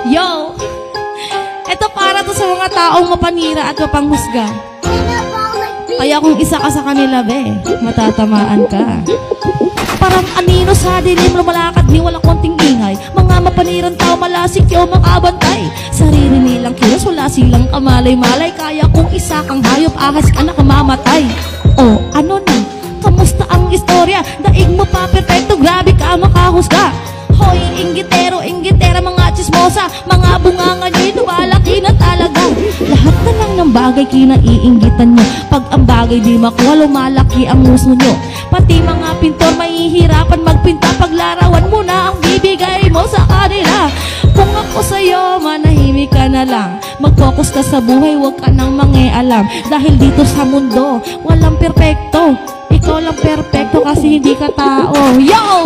Yo! Ito para to sa mga taong mapanira at mapanghusga. Kaya kung isa ka sa kanila, be, matatamaan ka. Parang anino sa dilim, lumalakad ni walang konting ingay. Mga mapanirang tao, malasik yung makabantay. Sarili nilang kilos, wala silang kamalay-malay. Kaya kung isa kang hayop, ahas ka na kamamatay. O, ano na? Kamusta ang istorya? Daig mo pa perfecto, grabe ka makahusga. Hoy, inggitera, mga chismosa. Mga bunganga nyo, malaki na talaga. Lahat na lang ng bagay kinaiinggitan nyo. Pag ang bagay di makuha, lumalaki ang musno nyo. Pati mga pintor mahihirapan magpinta. Paglarawan mo na ang bibigay mo sa kanila. Kung ako sa'yo, manahimik ka na lang. Mag-focus ka sa buhay, huwag ka nang mangialam. Dahil dito sa mundo, walang perpekto. Ikaw lang perpekto kasi hindi ka tao. Yo!